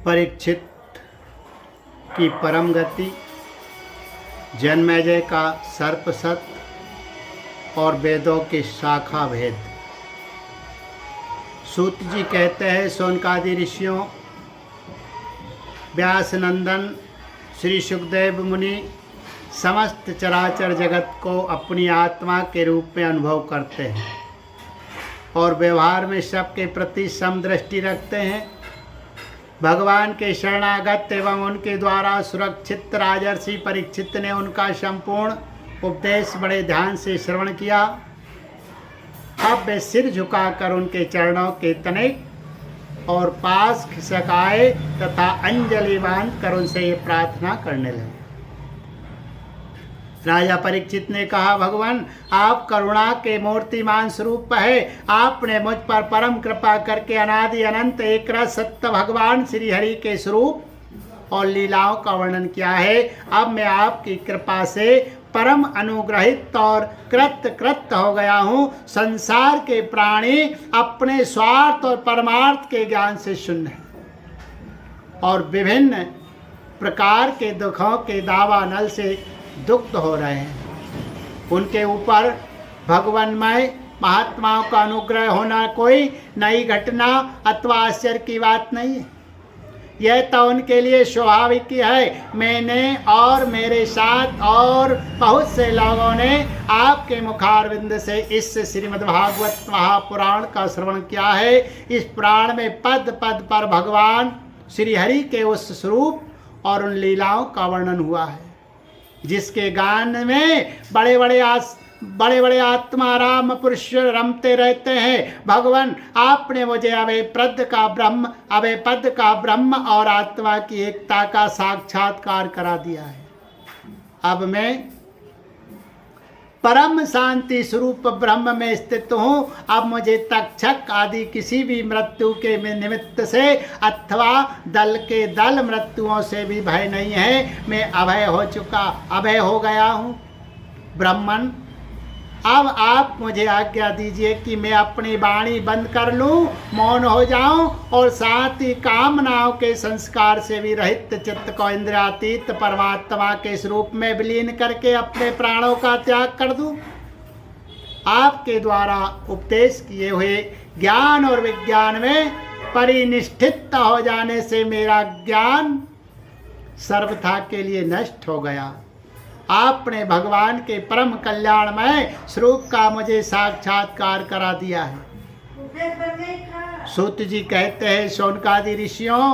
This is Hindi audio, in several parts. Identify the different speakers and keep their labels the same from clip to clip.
Speaker 1: परीक्षित की परम गति, जन्मेजय का सर्पसत और वेदों के शाखा भेद। सूत जी कहते हैं, शौनकादि ऋषियों, व्यास नंदन श्री सुखदेव मुनि समस्त चराचर जगत को अपनी आत्मा के रूप में अनुभव करते हैं और व्यवहार में सबके प्रति समदृष्टि रखते हैं। भगवान के शरणागत एवं उनके द्वारा सुरक्षित राजर्षि परीक्षित ने उनका संपूर्ण उपदेश बड़े ध्यान से श्रवण किया। अब वे सिर झुकाकर उनके चरणों के तने और पास खिसकाए तथा अंजलि बांध कर उनसे ये प्रार्थना करने लगे। राजा परीक्षित ने कहा, भगवान आप करुणा के मूर्तिमान स्वरूप है। आपने मुझ पर परम कृपा करके अनादि अनंत एक रस सत्य भगवान श्री हरि के स्वरूप और लीलाओं का वर्णन किया है। अब मैं आपकी कृपा से परम अनुग्रहित और कृत हो गया हूँ। संसार के प्राणी अपने स्वार्थ और परमार्थ के ज्ञान से शून्य हैं और विभिन्न प्रकार के दुखों के दावानल से दुग्ध हो रहे हैं। उनके ऊपर भगवानमय महात्माओं का अनुग्रह होना कोई नई घटना अथवा आश्चर्य की बात नहीं है। यह तो उनके लिए स्वाभाविक ही है। मैंने और मेरे साथ और बहुत से लोगों ने आपके मुखारविंद से इस श्रीमद्भागवत महापुराण का श्रवण किया है। इस पुराण में पद पद पर भगवान श्री हरि के उस स्वरूप और उन लीलाओं का वर्णन हुआ है जिसके गान में बड़े बड़े आत्मा राम पुरुष रमते रहते हैं। भगवान आपने मुझे अभय पद का ब्रह्म और आत्मा की एकता का साक्षात्कार करा दिया है। अब मैं परम शांति स्वरूप ब्रह्म में स्थित हूँ। अब मुझे तक्षक आदि किसी भी मृत्यु के निमित्त से अथवा दल के दल मृत्युओं से भी भय नहीं है। मैं अभय हो गया हूँ। ब्रह्मन, अब आप मुझे आज्ञा दीजिए कि मैं अपनी वाणी बंद कर लूं, मौन हो जाऊं और साथ ही कामनाओं के संस्कार से भी रहित चित्त को इंद्रियातीत परमात्मा के स्वरूप में विलीन करके अपने प्राणों का त्याग कर दूं। आपके द्वारा उपदेश किए हुए ज्ञान और विज्ञान में परिनिष्ठित हो जाने से मेरा ज्ञान सर्वथा के लिए नष्ट हो गया। आपने भगवान के परम कल्याणमय स्वरूप का मुझे साक्षात्कार करा दिया है। सूत जी कहते हैं, शौनकादि ऋषियों,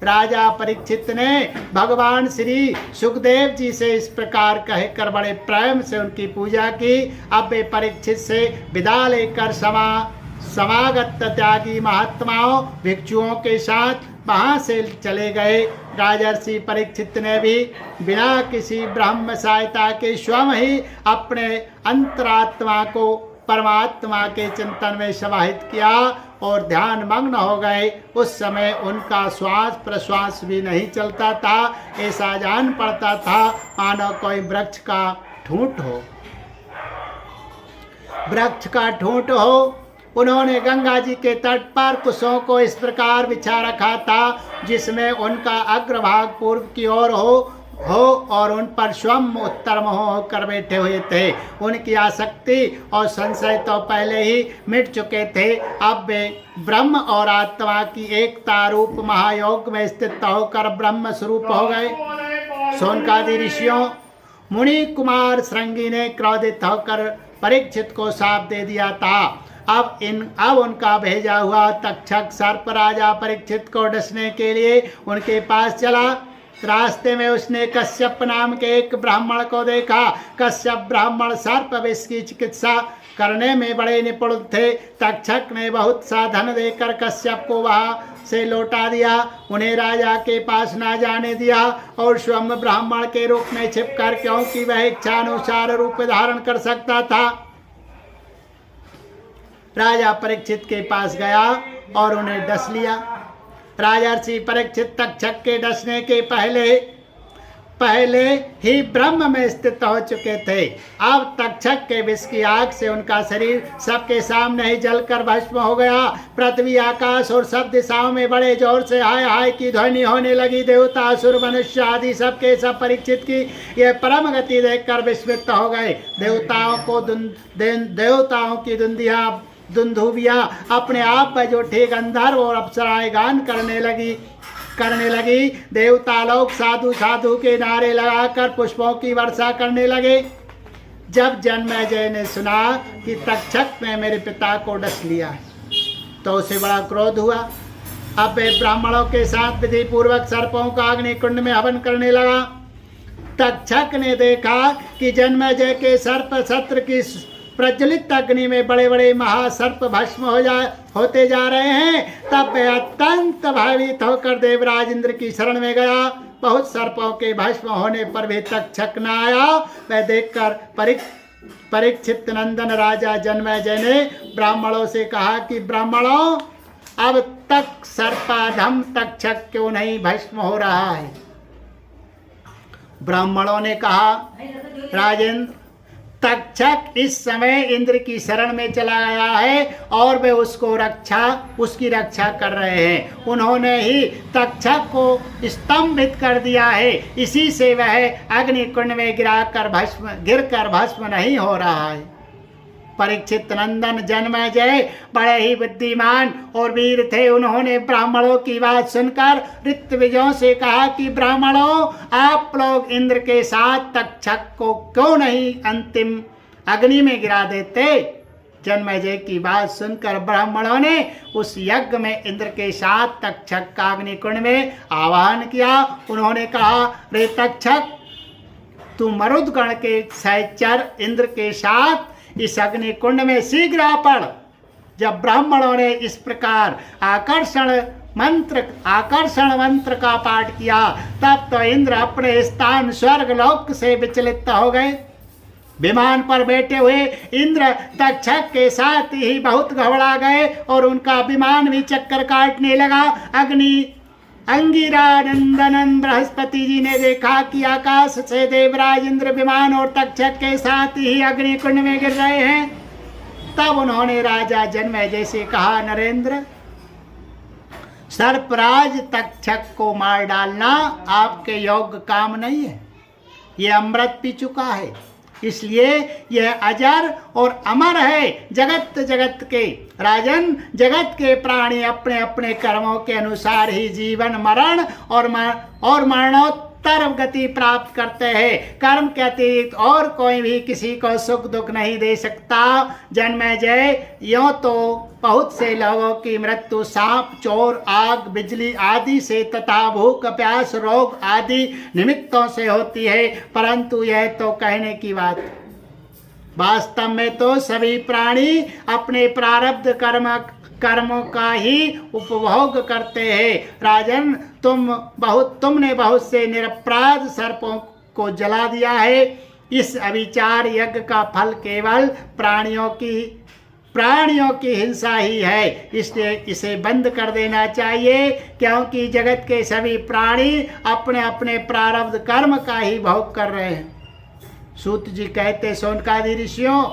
Speaker 1: राजा परीक्षित ने भगवान श्री सुखदेव जी से इस प्रकार कहकर बड़े प्रेम से उनकी पूजा की। अब वे परीक्षित से विदा लेकर समागत त्यागी महात्माओं भिक्षुओं के साथ वहाँ से चले गए। राजर्षि परीक्षित ने भी बिना किसी ब्रह्म सहायता के स्वयं ही अपने अंतरात्मा को परमात्मा के चिंतन में समाहित किया और ध्यान मग्न हो गए। उस समय उनका श्वास प्रश्वास भी नहीं चलता था। ऐसा जान पड़ता था मानो कोई वृक्ष का ठूंठ हो। उन्होंने गंगा जी के तट पर कुशों को इस प्रकार बिछा रखा था जिसमें उनका अग्रभाग पूर्व की ओर हो और उन पर स्वयं उत्तर मुँह होकर बैठे हुए थे। उनकी आसक्ति और संशय तो पहले ही मिट चुके थे। अब वे ब्रह्म और आत्मा की एकता रूप महायोग में स्थित होकर ब्रह्म स्वरूप हो गए। शौनकादि ऋषियों, मुनि कुमार श्रृंगी ने क्रोधित होकर परीक्षित को शाप दे दिया था। अब उनका भेजा हुआ तक्षक सर्प राजा परीक्षित को डसने के लिए उनके पास चला। रास्ते में उसने कश्यप नाम के एक ब्राह्मण को देखा। कश्यप ब्राह्मण सर्प विष की चिकित्सा करने में बड़े निपुण थे। तक्षक ने बहुत सा धन देकर कश्यप को वहाँ से लौटा दिया। उन्हें राजा के पास ना जाने दिया और स्वयं ब्राह्मण के रूप में छिपकर, क्योंकि वह इच्छानुसार रूप धारण कर सकता था, राजा परीक्षित के पास गया और उन्हें डस लिया। राजर्षि परीक्षित तक्षक के डसने के पहले पहले ही ब्रह्म में स्थित हो चुके थे। अब तक्षक के विष की आग से उनका शरीर सबके सामने ही जलकर भस्म हो गया। पृथ्वी, आकाश और सब दिशाओं में बड़े जोर से हाय हाय की ध्वनि होने लगी। देवता, असुर, मनुष्य आदि सबके सब परीक्षित की यह परम गति देखकर विस्मित हो गए। देवताओं की दुंदुभिया अपने आप पर जो ठीक गंधर्व और अप्सराएं गान करने लगी। देवता लोग साधु साधु के नारे लगाकर पुष्पों की वर्षा करने लगे। जब जन्मेजय ने सुना कि तक्षक ने मेरे पिता को डस लिया तो उसे बड़ा क्रोध हुआ। अब वे ब्राह्मणों के साथ विधि पूर्वक सर्पों का अग्नि कुंड में हवन करने लगा। तक्षक ने देखा कि जन्मेजय के सर्प सत्र की प्रज्वलित अग्नि में बड़े बड़े महासर्प भस्म होते जा रहे हैं। तब वह अत्यंत भयभीत होकर देवराज इंद्र की शरण में गया। बहुत सर्पों के भस्म होने पर भी तक्षक न आया। वह देखकर परीक्षित नंदन राजा जन्मेजय ने ब्राह्मणों से कहा कि ब्राह्मणों, अब तक सर्पाधम तक्षक क्यों नहीं भस्म हो रहा है? ब्राह्मणों ने कहा, राजेंद्र, तक्षक इस समय इंद्र की शरण में चला गया है और वे उसकी रक्षा कर रहे हैं। उन्होंने ही तक्षक को स्तंभित कर दिया है। इसी से वह अग्निकुंड में गिरकर भस्म नहीं हो रहा है। परीक्षित नंदन जन्मेजय बड़े ही बुद्धिमान और वीर थे। उन्होंने ब्राह्मणों की बात सुनकर ऋत्विजों से कहा कि ब्राह्मणों, आप लोग इंद्र के साथ तक्षक को क्यों नहीं अंतिम अग्नि में गिरा देते? जन्मेजय की बात सुनकर ब्राह्मणों ने उस यज्ञ में इंद्र के साथ तक्षक का अग्निकुंड में आवाहन किया। उन्होंने कहा, रे तक्षक, तू मरुदगण के सहचर इंद्र के साथ इस अग्निकुंड में शीघ्र आ पड़। जब ब्राह्मणों ने इस प्रकार आकर्षण मंत्र का पाठ किया, तब तो इंद्र अपने स्थान स्वर्ग लोक से विचलित हो गए। विमान पर बैठे हुए इंद्र तक्षक के साथ ही बहुत घबरा गए और उनका विमान भी चक्कर काटने लगा। अंगिरा नंदन बृहस्पति जी ने देखा कि आकाश से देवराज इंद्र विमान और तक्षक के साथ ही अग्निकुंड में गिर रहे हैं। तब उन्होंने राजा जन्मेजय से कहा, नरेंद्र, सर्पराज तक्षक को मार डालना आपके योग्य काम नहीं है। यह अमृत पी चुका है, इसलिए यह अजर और अमर है। जगत के राजन, जगत के प्राणी अपने अपने कर्मों के अनुसार ही जीवन मरण और मरणोत्तर गति प्राप्त करते हैं। कर्म के अतिरिक्त और कोई भी किसी को सुख दुख नहीं दे सकता। जन्मेजय, यों तो बहुत से लोगों की मृत्यु सांप, चोर, आग, बिजली आदि से तथा भूख, प्यास, रोग आदि निमित्तों से होती है, परंतु यह तो कहने की बात है। वास्तव में तो सभी प्राणी अपने प्रारब्ध कर्मों का ही उपभोग करते हैं। राजन, तुमने बहुत से निरपराध सर्पों को जला दिया है। इस अविचार यज्ञ का फल केवल प्राणियों की हिंसा ही है। इसलिए इसे बंद कर देना चाहिए, क्योंकि जगत के सभी प्राणी अपने अपने प्रारब्ध कर्म का ही भोग कर रहे हैं। सूत जी कहते, शौनकादि ऋषियों,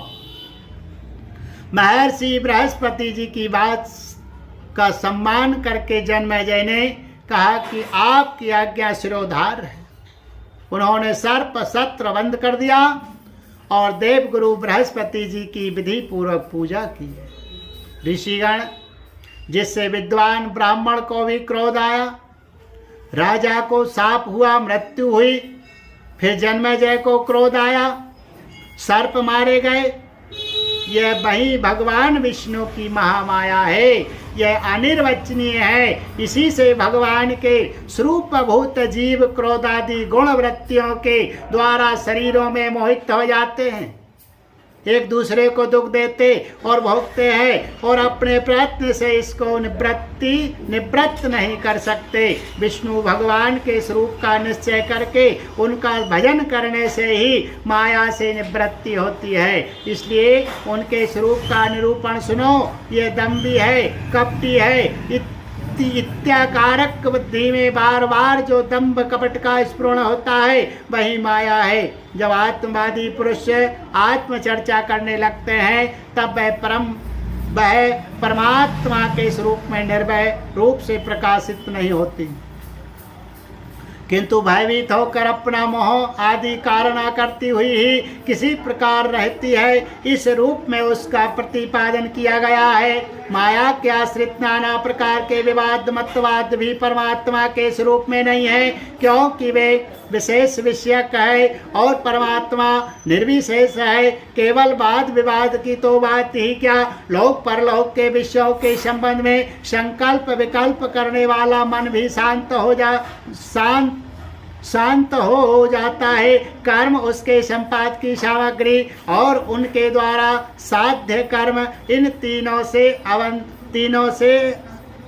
Speaker 1: महर्षि बृहस्पति जी की बात का सम्मान करके जन्मेजय ने कहा कि आपकी आज्ञा शिरोधार्य है। उन्होंने सर्प सत्र बंद कर दिया और देवगुरु बृहस्पति जी की विधि पूर्वक पूजा की। ऋषिगण, जिससे विद्वान ब्राह्मण को भी क्रोध आया, राजा को शाप हुआ, मृत्यु हुई। फिर जन्मेजय को क्रोध आया, सर्प मारे गए। यह वही भगवान विष्णु की महामाया है। यह अनिर्वचनीय है। इसी से भगवान के स्वरूपभूत जीव क्रोधादि गुण वृत्तियों के द्वारा शरीरों में मोहित हो जाते हैं, एक दूसरे को दुख देते और भोगते हैं और अपने प्रयत्न से इसको निवृत्त नहीं कर सकते। विष्णु भगवान के स्वरूप का निश्चय करके उनका भजन करने से ही माया से निवृत्ति होती है। इसलिए उनके स्वरूप का निरूपण सुनो। ये दम्भी है, कपटी है, इत्याकारक बुद्धि में बार बार जो दंभ कपट का स्फुरण होता है वही माया है। जब आत्मवादी पुरुष आत्मचर्चा करने लगते हैं तब वह परमात्मा के स्वरूप में निर्भय रूप से प्रकाशित नहीं होती, किंतु भयभीत होकर अपना मोह आदि कारणा करती हुई ही किसी प्रकार रहती है। इस रूप में उसका प्रतिपादन किया गया है। माया के आश्रित नाना प्रकार के विवाद मतवाद भी परमात्मा के स्वरूप में नहीं है, क्योंकि वे विशेष विषयक है और परमात्मा निर्विशेष है। केवल वाद विवाद की तो बात ही क्या, लोक परलोक के विषयों के संबंध में संकल्प विकल्प करने वाला मन भी शांत हो जाता है। कर्म उसके संपाद की सामग्री और उनके द्वारा साध्य कर्म, इन तीनों से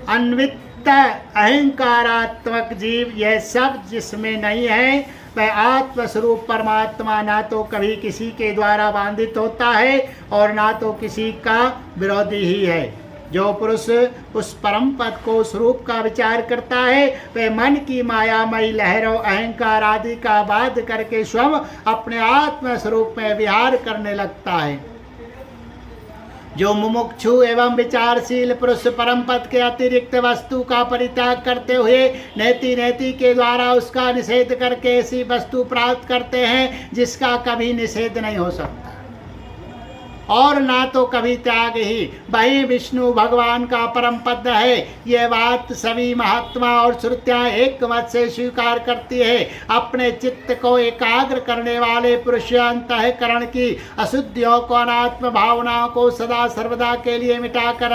Speaker 1: अन्वित अहंकारात्मक जीव, यह सब जिसमें नहीं है वह आत्मस्वरूप परमात्मा ना तो कभी किसी के द्वारा बाधित होता है और ना तो किसी का विरोधी ही है। जो पुरुष उस परम पद को स्वरूप का विचार करता है वह मन की मायामयी लहरों अहंकार आदि का बाध करके स्वयं अपने आत्म स्वरूप में विहार करने लगता है। जो मुमुक्षु एवं विचारशील पुरुष परम पद के अतिरिक्त वस्तु का परित्याग करते हुए नेति के द्वारा उसका निषेध करके ऐसी वस्तु प्राप्त करते हैं जिसका कभी निषेध नहीं हो सकता और ना तो कभी त्याग ही, वही विष्णु भगवान का परम पद है। यह बात सभी महात्मा और श्रुतियां एक मत से स्वीकार करती है। अपने चित्त को एकाग्र करने वाले पुरुष अंतःकरण की अशुद्धियों को अनात्म भावनाओं को सदा सर्वदा के लिए मिटाकर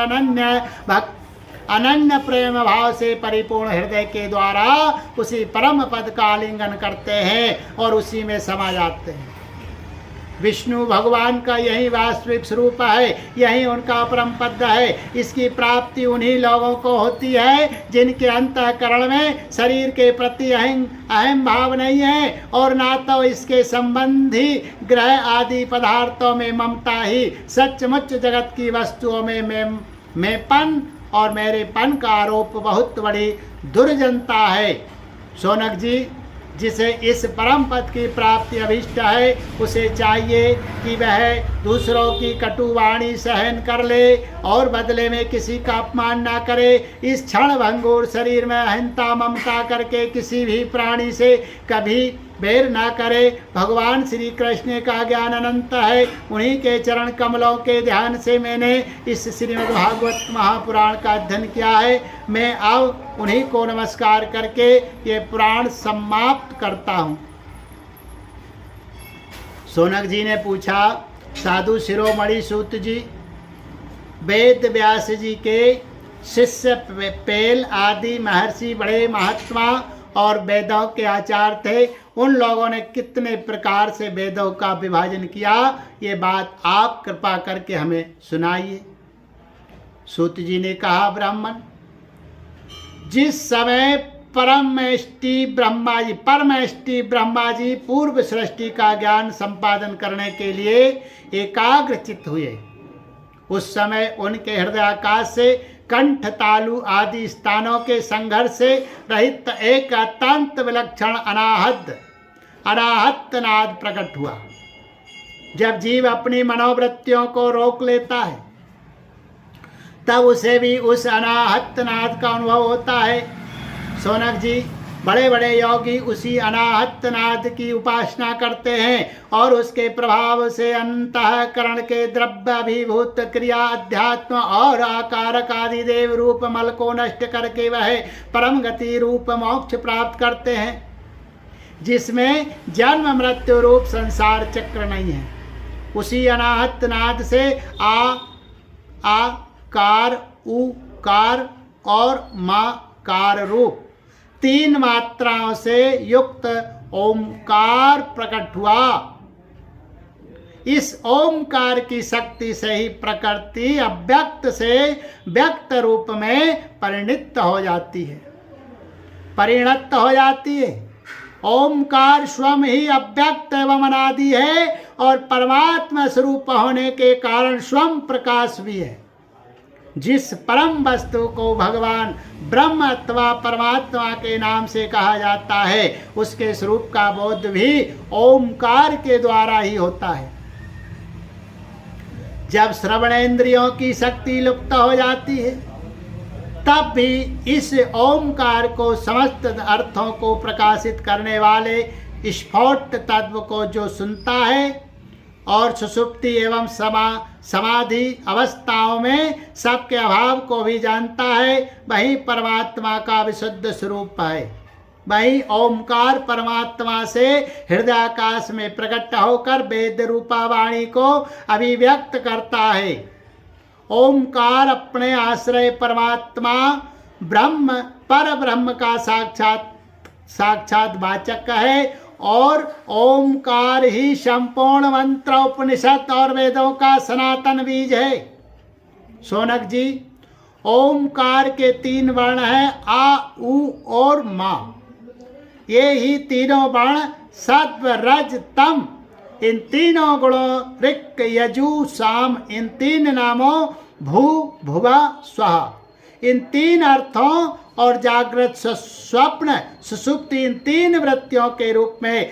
Speaker 1: अनन्य प्रेम भाव से परिपूर्ण हृदय के द्वारा उसी परम पद का आलिंगन करते हैं और उसी में समा जाते हैं। विष्णु भगवान का यही वास्तविक स्वरूप है, यही उनका परम पद है। इसकी प्राप्ति उन्हीं लोगों को होती है जिनके अंतःकरण में शरीर के प्रति अहम भाव नहीं है और ना तो इसके संबंधी ग्रह आदि पदार्थों में ममता ही। सचमुच जगत की वस्तुओं में मैंपन और मेरेपन का आरोप बहुत बड़ी दुर्जनता है। शौनक जी, जिसे इस परम पद की प्राप्ति अभिष्ट है उसे चाहिए कि वह दूसरों की कटु वाणी सहन कर ले और बदले में किसी का अपमान ना करे। इस क्षण भंगुर शरीर में अहंता ममता करके किसी भी प्राणी से कभी बैर ना करे। भगवान श्री कृष्ण का ज्ञान अनंत है, उन्हीं के चरण कमलों के ध्यान से मैंने इस श्रीमद् भागवत महापुराण का अध्ययन किया है। मैं अब उन्हीं को नमस्कार करके ये पुराण समाप्त करता हूँ। शौनक जी ने पूछा, साधु शिरोमणि सूत जी वेद व्यास जी के शिष्य पेल आदि महर्षि बड़े महात्मा और वेदों के आचार्य थे, उन लोगों ने कितने प्रकार से वेदों का विभाजन किया, ये बात आप कृपा करके हमें सुनाइए। सूत जी ने कहा, ब्राह्मण, जिस समय परमेष्टि ब्रह्मा जी पूर्व सृष्टि का ज्ञान संपादन करने के लिए एकाग्र चित्त हुए, उस समय उनके हृदय आकाश से कंठ तालु आदि स्थानों के संघर्ष से रहित एक अत्यंत विलक्षण अनाहत नाद प्रकट हुआ। जब जीव अपनी मनोवृत्तियों को रोक लेता है तब उसे भी उस अनाहत नाद का अनुभव होता है। शौनक जी, बड़े बड़े योगी उसी अनाहत नाद की उपासना करते हैं और उसके प्रभाव से अंतःकरण के द्रव्याभिभूत क्रिया अध्यात्म और आकारक आदि देव रूप मल को नष्ट करके वह परम गति रूप मोक्ष प्राप्त करते हैं, जिसमें जन्म मृत्यु रूप संसार चक्र नहीं है। उसी अनाहत नाद से कार उकार और माकार रूप तीन मात्राओं से युक्त ओमकार प्रकट हुआ। इस ओमकार की शक्ति से ही प्रकृति अव्यक्त से व्यक्त रूप में परिणत हो जाती है। ओमकार स्वयं ही अव्यक्त एवं अनादि है और परमात्मा स्वरूप होने के कारण स्वयं प्रकाश भी है। जिस परम वस्तु को भगवान ब्रह्म अथवा परमात्मा के नाम से कहा जाता है, उसके स्वरूप का बोध भी ओमकार के द्वारा ही होता है। जब श्रवणेंद्रियों की शक्ति लुप्त हो जाती है, तब भी इस ओमकार को समस्त अर्थों को प्रकाशित करने वाले स्फोट तत्व को जो सुनता है और सुषुप्ति एवं समाधि अवस्थाओं में सबके अभाव को भी जानता है, वही परमात्मा का विशुद्ध स्वरूप है। वही ओमकार परमात्मा से हृदयाकाश में प्रकट होकर वेद रूपा वाणी को अभिव्यक्त करता है। ओमकार अपने आश्रय परमात्मा ब्रह्म पर ब्रह्म का साक्षात वाचक है और ओमकार ही संपूर्ण मंत्र उपनिषद और वेदों का सनातन बीज है। शौनक जी, ओमकार के 3 वर्ण हैं, आ, उ और मा। ये ही तीनों वर्ण सत्व रज तम, इन तीनों गुणों ऋक् यजु साम, इन 3 नामों भू भुवा स्वाहा, इन 3 अर्थों और जागृत स्वप्न सुषुप्ति, इन 3 वृत्तियों के रूप में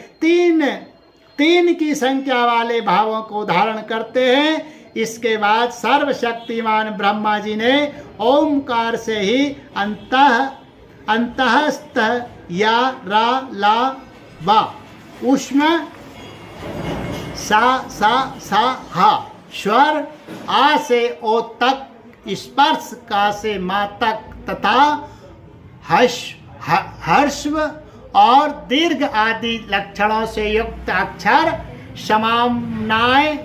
Speaker 1: तीन की संख्या वाले भावों को धारण करते हैं। इसके बाद सर्वशक्तिमान ब्रह्मा जी ने ओमकार से ही अंतःस्थ या रा ला वा, उष्म सा हा, स्वर आ से ओ तक, स्पर्श का से मा तक तथा हर्षव और दीर्घ आदि लक्षणों से युक्त अक्षर समामनाय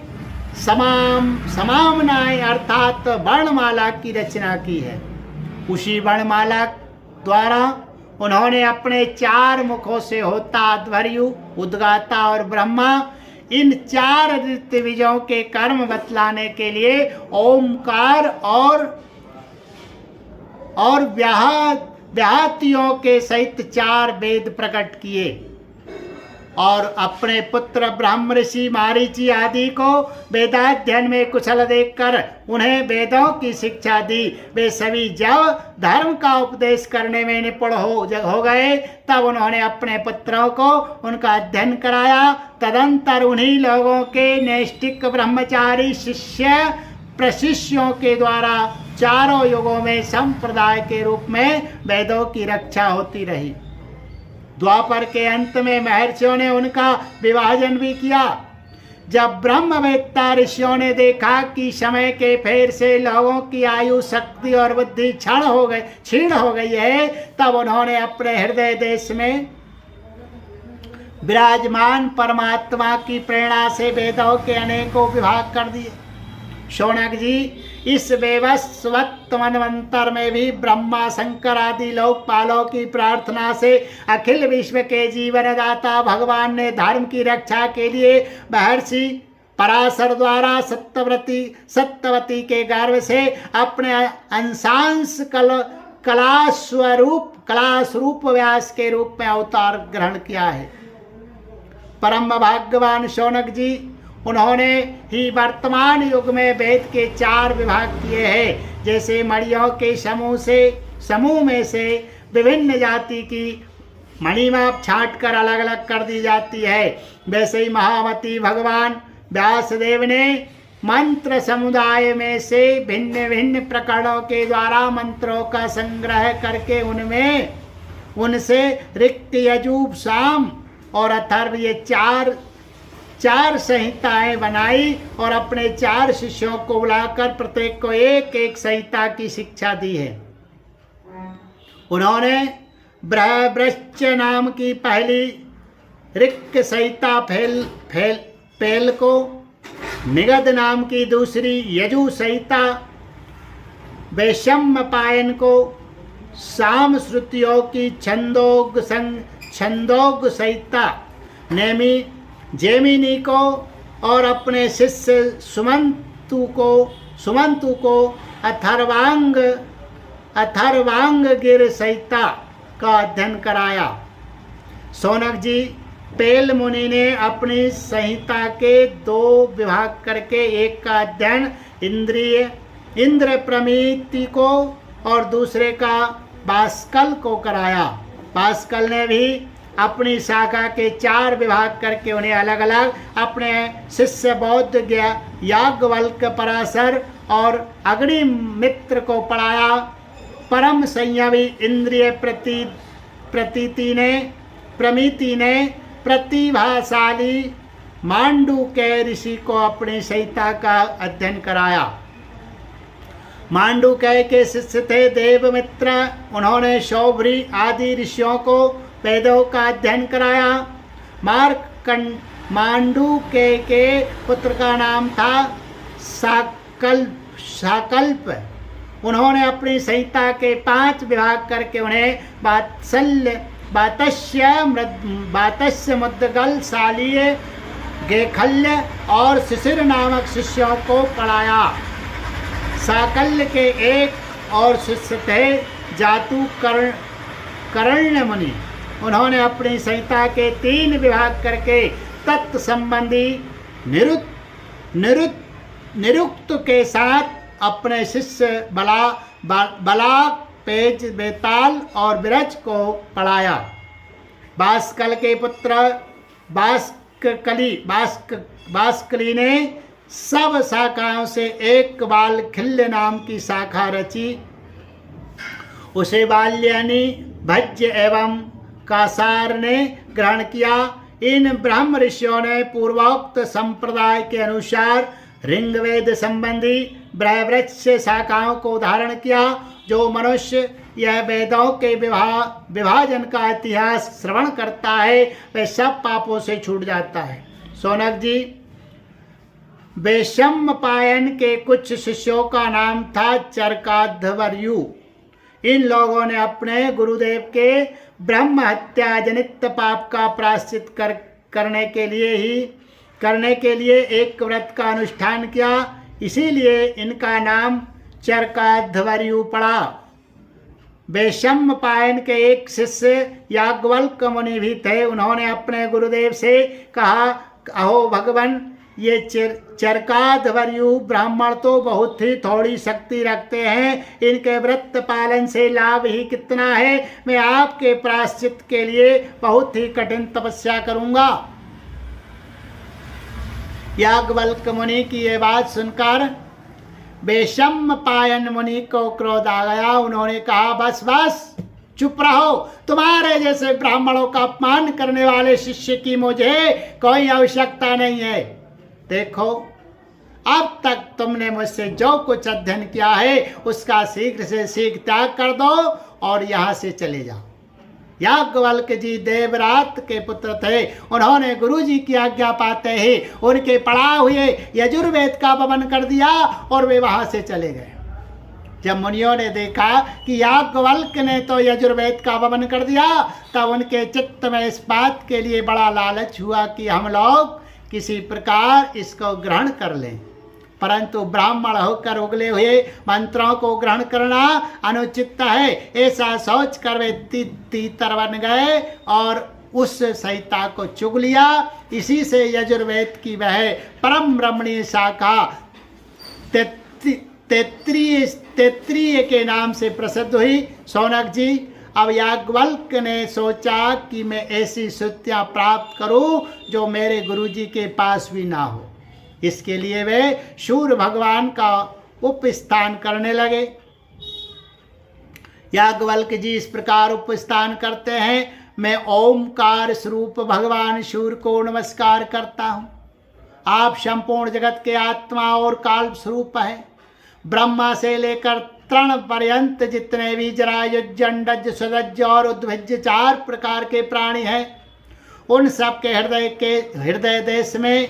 Speaker 1: अर्थात वर्णमाला की रचना की है। उसी वर्णमाला द्वारा उन्होंने अपने 4 मुखों से होता, ध्वर्यु, उद्गाता और ब्रह्मा, इन 4 ऋत्विजों के कर्म बतलाने के लिए ओमकार और व्याहतियों के सहित 4 वेद प्रकट किए और अपने पुत्र ब्रह्म ऋषि मारीची आदि को वेदाध्ययन में कुशल देखकर उन्हें वेदों की शिक्षा दी। वे सभी जब धर्म का उपदेश करने में निपुण हो गए, तब उन्होंने अपने पुत्रों को उनका अध्ययन कराया। तदंतर उन्हीं लोगों के नैष्ठिक ब्रह्मचारी शिष्य प्रशिष्यों के द्वारा चारों युगों में संप्रदाय के रूप में वेदों की रक्षा होती रही। द्वापर के अंत में महर्षियों ने उनका विभाजन भी किया। जब ब्रह्मवेत्ता ऋषियों ने देखा कि समय के फेर से लोगों की आयु, शक्ति और बुद्धि क्षीण हो गई है, तब उन्होंने अपने हृदय देश में विराजमान परमात्मा की प्रेरणा से वेदों के अनेकों विभाग कर दिए। शौनक जी, इस वैवस्वत मनवंतर में भी ब्रह्मा, शंकर आदि लोकपालों की प्रार्थना से अखिल विश्व के जीवनदाता भगवान ने धर्म की रक्षा के लिए महर्षि पराशर द्वारा सत्यवती के गर्भ से अपने अंशांश कलास्वरूप व्यास के रूप में अवतार ग्रहण किया है। परम भाग्यवान शौनक जी, उन्होंने ही वर्तमान युग में वेद के 4 विभाग किए हैं। जैसे मणियों के समूह में से विभिन्न जाति की मणिमाप छांटकर अलग अलग कर दी जाती है, वैसे ही महामती भगवान व्यासदेव ने मंत्र समुदाय में से भिन्न भिन्न प्रकरणों के द्वारा मंत्रों का संग्रह करके उनसे ऋक्, यजुः, साम और अथर्व, ये चार संहिताएं बनाई और अपने 4 शिष्यों को बुलाकर प्रत्येक को एक एक संहिता की शिक्षा दी है। उन्होंने बृहस्पति नाम की पहली ऋक् संहिता फैल को, निगद नाम की दूसरी यजु संहिता वैशम्पायन को, साम श्रुतियों की छंदोग संहिता जेमिनी को और अपने शिष्य सुमंतु को अथर्वांग गिर संहिता का अध्ययन कराया। शौनक जी, पेल मुनि ने अपनी संहिता के 2 विभाग करके एक का अध्ययन इंद्र प्रमिति को और दूसरे का बाष्कल को कराया। बाष्कल ने भी अपनी शाखा के 4 विभाग करके उन्हें अलग अलग अपने शिष्य बौद्ध याज्ञवल्क्य, पराशर और अग्निमित्र को पढ़ाया। परम संयमी इंद्रिय प्रमिति ने प्रतिभाशाली मांडुक्य ऋषि को अपनी संहिता का अध्ययन कराया। मांडुक्य के शिष्य थे देवमित्र, उन्होंने शौभरी आदि ऋषियों को वेदों का अध्ययन कराया। मांडुक्य के पुत्र का नाम था साकल्प। उन्होंने अपनी संहिता के 5 विभाग करके उन्हें बातस्य मुद्गल, शालीय, गेखल्य और शिशिर नामक शिष्यों को पढ़ाया। साकल्य के एक और शिष्य थे जातु करण्य मुनि। उन्होंने अपनी संहिता के 3 विभाग करके तत्व संबंधी निरुक्त के साथ अपने शिष्य बलाक, पेज, बेताल और विरज को पढ़ाया। बाष्कल के पुत्र बाष्कली ने सब शाखाओं से एक बाल खिल्य नाम की शाखा रची। उसे बाल्यानी, भज्य एवं कासार ने ग्रहण किया। इन ब्रह्म ऋषियों ने पूर्वोक्त संप्रदाय के अनुसार ऋग्वेद संबंधी ब्रह्मवृक्ष शाखाओं को धारण किया। जो मनुष्य यह वेदों के विभाजन का इतिहास श्रवण करता है वह सब पापों से छूट जाता है। सोनक जी, वैशम्पायन के कुछ शिष्यों का नाम था चरकाध्वर्यु। इन लोगों ने अपने गुरुदेव के ब्रह्म हत्या जनित पाप का प्रायश्चित करने के लिए एक व्रत का अनुष्ठान किया। इसीलिए इनका नाम चरकाध्वर्यु पड़ा। वैशम्पायन के एक शिष्य याज्ञवल्क्य मुनि भी थे। उन्होंने अपने गुरुदेव से कहा, अहो भगवान, ये चरकाध्वर्यु ब्राह्मण तो बहुत ही थोड़ी शक्ति रखते हैं, इनके व्रत पालन से लाभ ही कितना है। मैं आपके प्रायश्चित के लिए बहुत ही कठिन तपस्या करूंगा। याज्ञवल्क्य मुनि की ये बात सुनकर वैशम्पायन मुनि को क्रोध आ गया। उन्होंने कहा, बस बस, चुप रहो। तुम्हारे जैसे ब्राह्मणों का अपमान करने वाले शिष्य की मुझे कोई आवश्यकता नहीं है। देखो, अब तक तुमने मुझसे जो कुछ अध्ययन किया है उसका शीघ्र से शीघ्र त्याग कर दो और यहाँ से चले जाओ। याज्ञवल्क्य जी देवरात के पुत्र थे। उन्होंने गुरु जी की आज्ञा पाते ही उनके पढ़ा हुए यजुर्वेद का वमन कर दिया और वे वहां से चले गए। जब मुनियों ने देखा कि याज्ञवल्क्य ने तो यजुर्वेद का वमन कर दिया, तब उनके चित्त में इस बात के लिए बड़ा लालच हुआ कि हम लोग किसी प्रकार इसको ग्रहण कर लें। परंतु ब्राह्मण होकर उगले हुए मंत्रों को ग्रहण करना अनुचित है, ऐसा सोच कर वे तीतर बन गए और उस संहिता को चुग लिया। इसी से यजुर्वेद की वह परम रमणीय शाखा तैत्तिरीय के नाम से प्रसिद्ध हुई। सोनक जी, अब याज्ञवल्क्य ने सोचा कि मैं ऐसी श्रुतियाँ प्राप्त करूं जो मेरे गुरुजी के पास भी ना हो। इसके लिए वे सूर्य भगवान का उपस्थान करने लगे। याज्ञवल्क्य जी इस प्रकार उपस्थान करते हैं, मैं ओमकार स्वरूप भगवान सूर्य को नमस्कार करता हूँ। आप संपूर्ण जगत के आत्मा और काल स्वरूप है। ब्रह्मा से लेकर तृण पर्यंत जितने भी जरायुज, जंडज, सदज और उद्भिज 4 प्रकार के प्राणी हैं, उन सब के हृदय देश में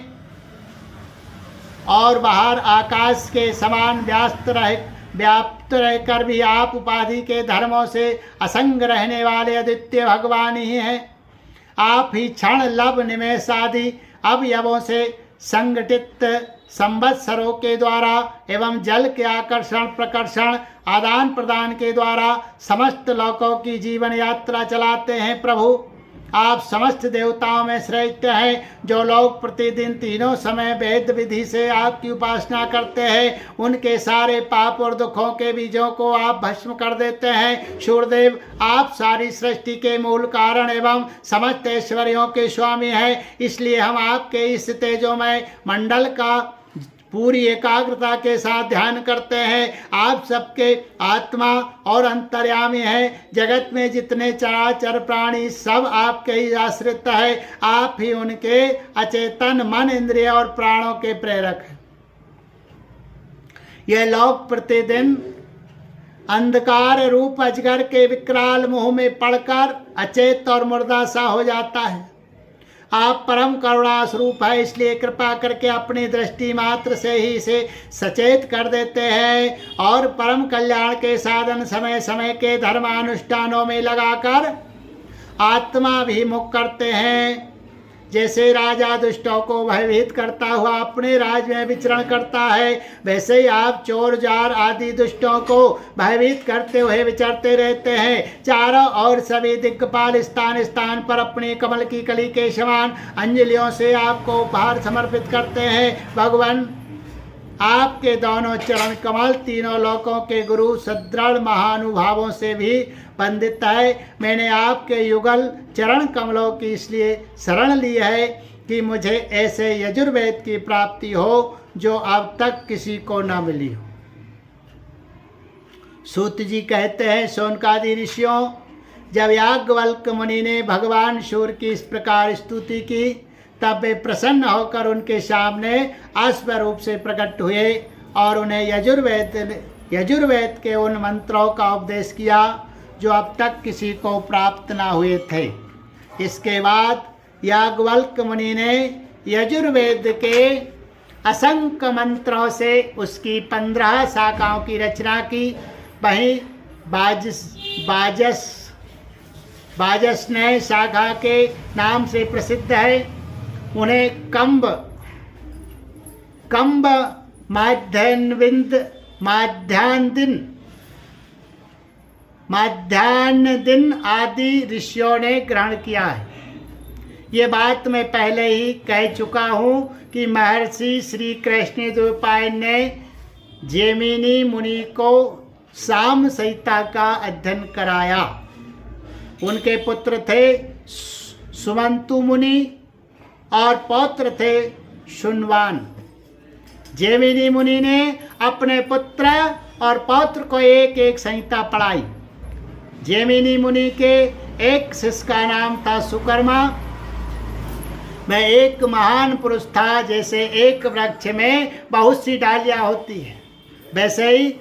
Speaker 1: और बाहर आकाश के समान व्याप्त रहकर भी आप उपाधि के धर्मों से असंग रहने वाले अद्वितीय भगवान ही हैं। आप ही क्षण, लब, निमेष आदि अवयवों से संगठित संवत्सरों के द्वारा एवं जल के आकर्षण प्रकर्षण आदान प्रदान के द्वारा समस्त लोकों की जीवन यात्रा चलाते हैं। प्रभु, आप समस्त देवताओं में श्रेष्ठ हैं। जो लोग प्रतिदिन तीनों समय वेद विधि से आपकी उपासना करते हैं, उनके सारे पाप और दुखों के बीजों को आप भस्म कर देते हैं। सूर्यदेव, आप सारी सृष्टि के मूल कारण एवं समस्त ऐश्वर्यों के स्वामी हैं, इसलिए हम आपके इस तेजोमय मंडल का पूरी एकाग्रता के साथ ध्यान करते हैं। आप सबके आत्मा और अंतर्यामी हैं। जगत में जितने चराचर प्राणी सब आपके ही आश्रित है। आप ही उनके अचेतन मन, इंद्रिय और प्राणों के प्रेरक हैं। यह लोक प्रतिदिन अंधकार रूप अजगर के विकराल मुंह में पड़कर अचेत और मुर्दा सा हो जाता है। आप परम करुणा स्वरूप है, इसलिए कृपा करके अपनी दृष्टि मात्र से ही इसे सचेत कर देते हैं और परम कल्याण के साधन समय समय के धर्मानुष्ठानों में लगाकर आत्माभिमुख करते हैं। जैसे राजा दुष्टों को भयभीत करता हुआ अपने राज में विचरण करता है, वैसे ही आप चोर जार आदि दुष्टों को भयभीत करते हुए विचरते रहते हैं। चारों ओर सभी दिग्पाल स्थान स्थान पर अपनी कमल की कली के समान अंजलियों से आपको उपहार समर्पित करते हैं। भगवान, आपके दोनों चरण कमल तीनों लोकों के गुरु सदृढ़ महानुभावों से भी वंदित है। मैंने आपके युगल चरण कमलों की इसलिए शरण ली है कि मुझे ऐसे यजुर्वेद की प्राप्ति हो जो अब तक किसी को न मिली हो। सूत जी कहते हैं, शौनकादि ऋषियों, जब याज्ञवल्क्य मुनि ने भगवान सूर्य की इस प्रकार स्तुति की, तब वे प्रसन्न होकर उनके सामने अश्व रूप से प्रकट हुए और उन्हें यजुर्वेद के उन मंत्रों का उपदेश किया जो अब तक किसी को प्राप्त न हुए थे। इसके बाद याज्ञवल्क्य मुनि ने यजुर्वेद के असंख्य मंत्रों से उसकी 15 शाखाओं की रचना की। वहीं बाजस ने शाखा के नाम से प्रसिद्ध है। उन्हें कंब माध्यान्ह दिन आदि ऋषियों ने ग्रहण किया है। ये बात मैं पहले ही कह चुका हूँ कि महर्षि श्री कृष्ण द्वैपायन ने जैमिनी मुनि को साम संहिता का अध्ययन कराया। उनके पुत्र थे सुमंतु मुनि और पौत्र थे शुनवान। जैमिनी मुनि ने अपने पुत्र और पौत्र को एक एक संहिता पढ़ाई। जैमिनी मुनि के एक शिष्य का नाम था सुकर्मा। वह एक महान पुरुष था। जैसे एक वृक्ष में बहुत सी डालियां होती है, वैसे ही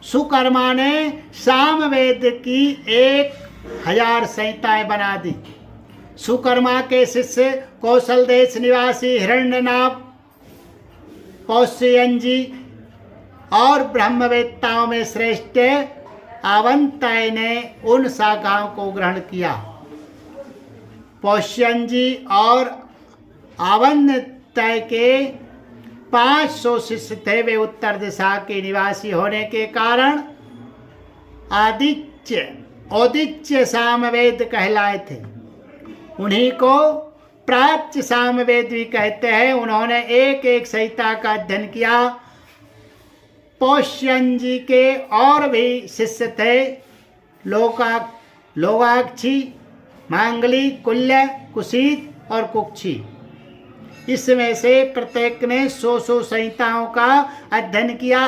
Speaker 1: सुकर्मा ने सामवेद की 1000 संहिताएं बना दी। सुकर्मा के शिष्य कौशल देश निवासी हिरण्यनाभ, पौष्यंजी और ब्रह्मवेत्ताओं में श्रेष्ठ आवंतय ने उन शाखाओं को ग्रहण किया। पौष्यंजी और आवंतय के 500 शिष्य थे। वे उत्तर दिशा के निवासी होने के कारण औदिच्य सामवेद कहलाए थे। उन्हीं को प्राच्य सामवेद भी कहते हैं। उन्होंने एक एक संहिता का अध्ययन किया। पौष्यंजी के और भी शिष्य थे, लोगाक्षी, मांगली, कुल्य, कुशीत और कुक्षी। इसमें से प्रत्येक ने 100 संहिताओं का अध्ययन किया।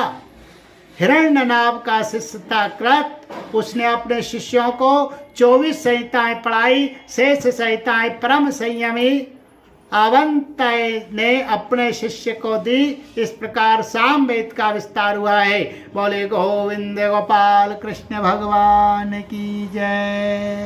Speaker 1: हिरण्यनाभ का शिष्य था कृत। उसने अपने शिष्यों को 24 संहिताएं पढ़ाई। शेष संहिताएं परम संयमी आवंतय ने अपने शिष्य को दी। इस प्रकार सामवेद का विस्तार हुआ है। बोले गोविंद गोपाल कृष्ण भगवान की जय।